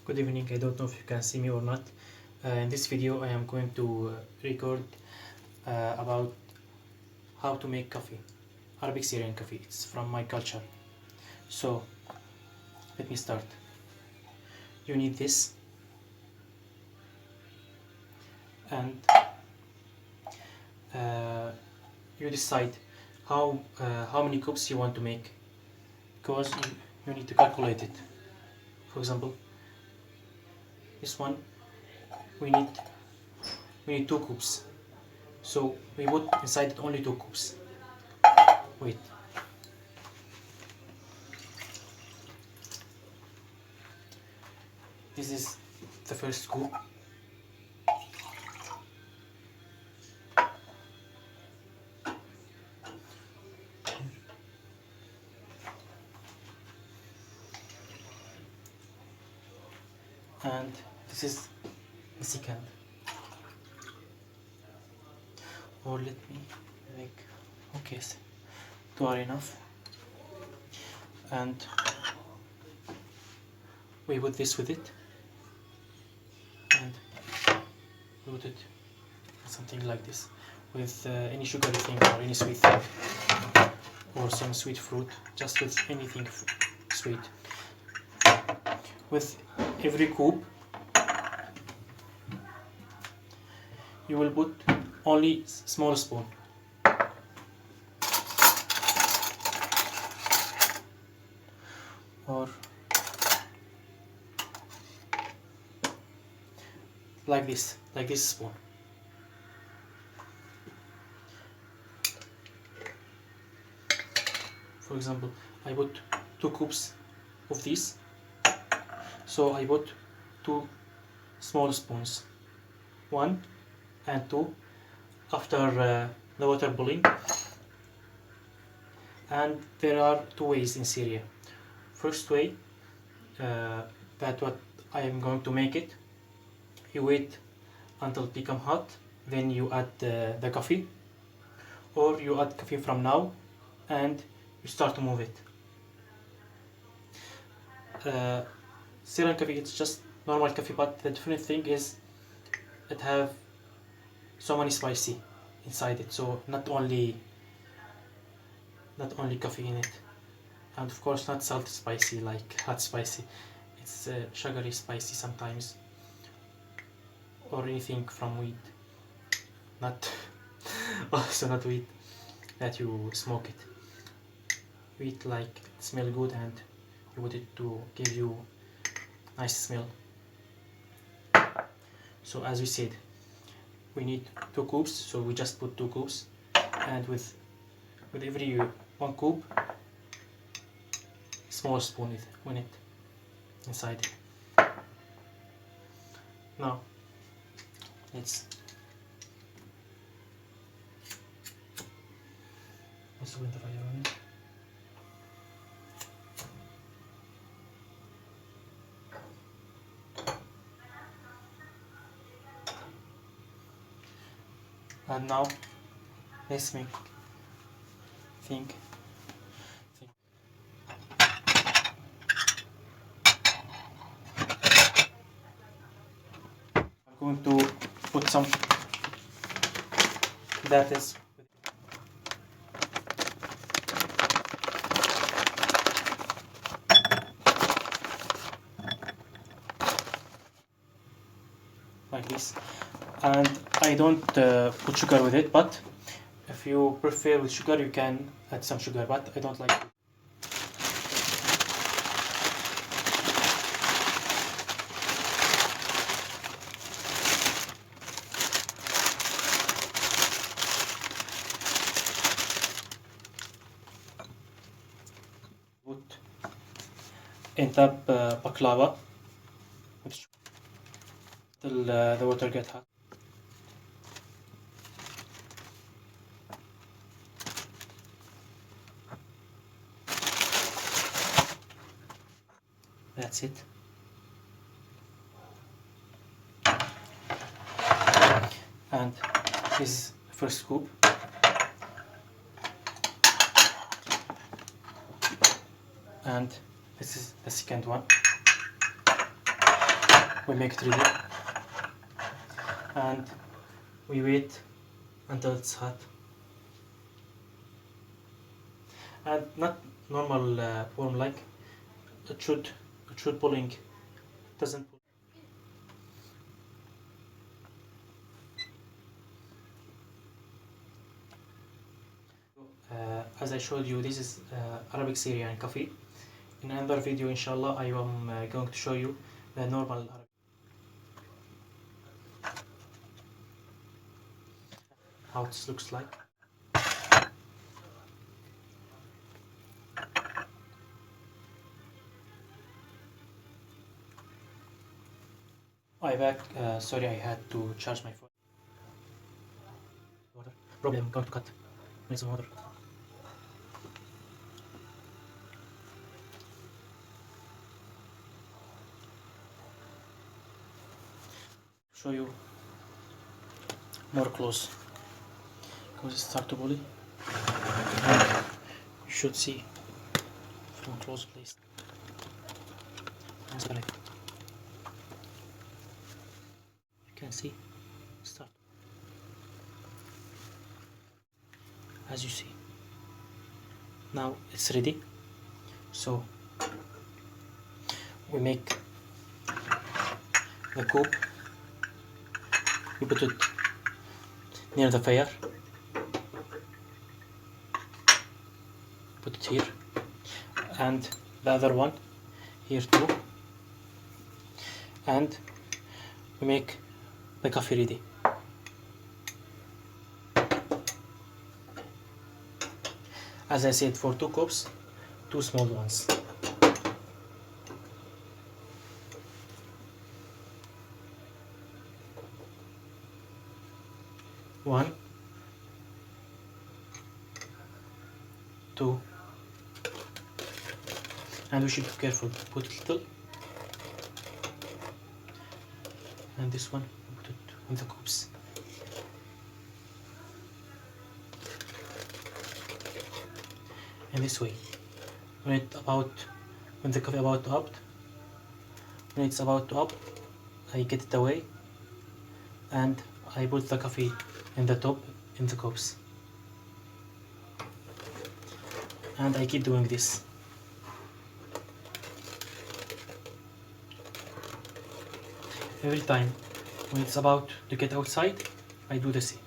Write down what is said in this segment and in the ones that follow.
Good evening. I don't know if you can see me or not. In this video I am going to record about how to make coffee, Arabic Syrian coffee. It's from my culture. So let me start. You need this, and you decide how many cups you want to make, because you need to calculate it. For example, this one we need 2 cups, so we put inside it only 2 cups. Wait, this is the first scoop. And this is the second. Or let me make, okay, 2 are enough. And we put this with it, and we put it something like this, with any sugary thing or any sweet thing, or some sweet fruit, just with anything sweet. With every cube you will put only small spoon. Or like this spoon. For example, I put 2 cups of this, so I put 2 small spoons, 1 and 2, after the water boiling. And there are 2 ways in Syria. First way, that what I am going to make it, you wait until it become hot, then you add the coffee, or you add coffee from now and you start to move it. Syrian coffee, it's just normal coffee, but the different thing is it have so many spicy inside it, so not only coffee in it, and of course not salty spicy like hot spicy. It's sugary spicy sometimes, or anything from wheat, not also not wheat that you smoke it. Wheat like smell good, and you want it to give you nice smell. So as we said, we need 2 cubes, so we just put 2 cubes, and with every 1 cube, small spoon in it inside it. Now let's put the fire on it. And now let's make think. I'm going to put some, that is like this. And I don't put sugar with it, but if you prefer with sugar you can add some sugar, but I don't like it. Put in top baklava with sugar till the water get hot. That's it. And this is the first scoop. And this is the second one. we make it ready and we wait until it's hot, and not normal warm, like it should pulling, doesn't pull. As I showed you, this is Arabic Syrian Coffee. In another video, inshallah, I am going to show you the normal Arabic. How it looks like. I back. Sorry, I had to charge my phone. Water. Problem. Going to cut. Need some water. Show you more close because it start to bully. You should see from close place. Disconnect. You can see start. As you see, now it's ready. So we make the coop. We put it near the fire. Put it here, and the other one here too. And we make the coffee ready. As I said, for 2 cups, 2 small ones. One, 2, and we should be careful. Put it little, and this one put it in the cups. And this way, when the coffee about to up, when it's about to up, I get it away, and I put the coffee in the top in the cups, and I keep doing this. Every time when it's about to get outside, I do the same.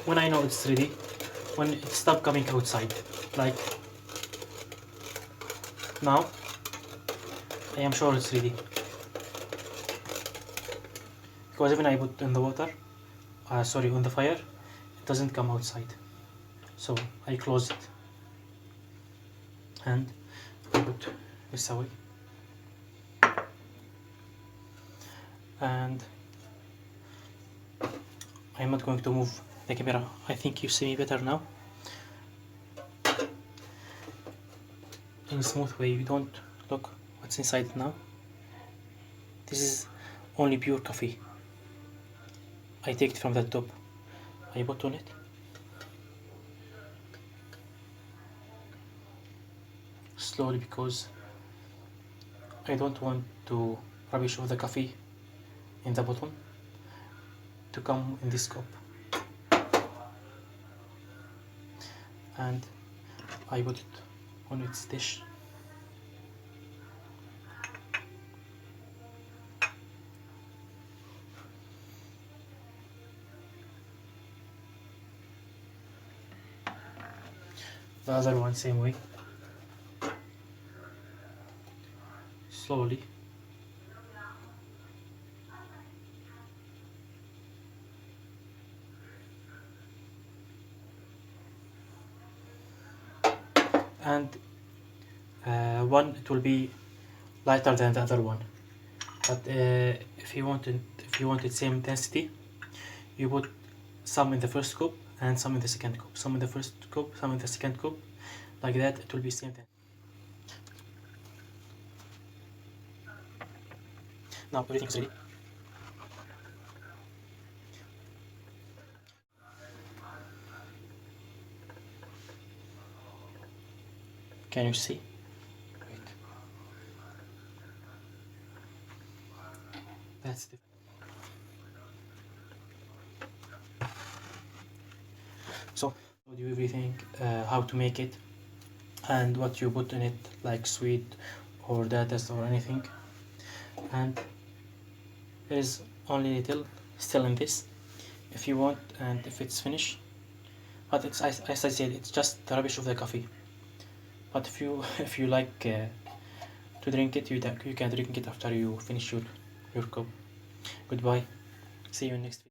When I know it's ready, when it stops coming outside, like now, I am sure it's ready. Because even I put in the water, on the fire, it doesn't come outside. So I close it and I put this away. And I'm not going to move the camera. I think you see me better now. In a smooth way, you don't look what's inside now. This is only pure coffee. I take it from the top. I put on it. Slowly, because I don't want to rubbish all the coffee in the bottom to come in this cup. And I put it on its dish. The other one same way. Slowly. And one, it will be lighter than the other one, but if you want it same intensity, you put some in the first cup and some in the second cup, some in the first cup, some in the second cup, like that. It will be same thing. Now everything is ready. Can you see? Wait. That's the. So do everything, how to make it, and what you put in it, like sweet or datas or anything. And there is only little still in this, if you want, and if it's finished. But it's, as I said, it's just the rubbish of the coffee. But if you if you like to drink it, you can drink it after you finish your cup. Goodbye. See you in next video.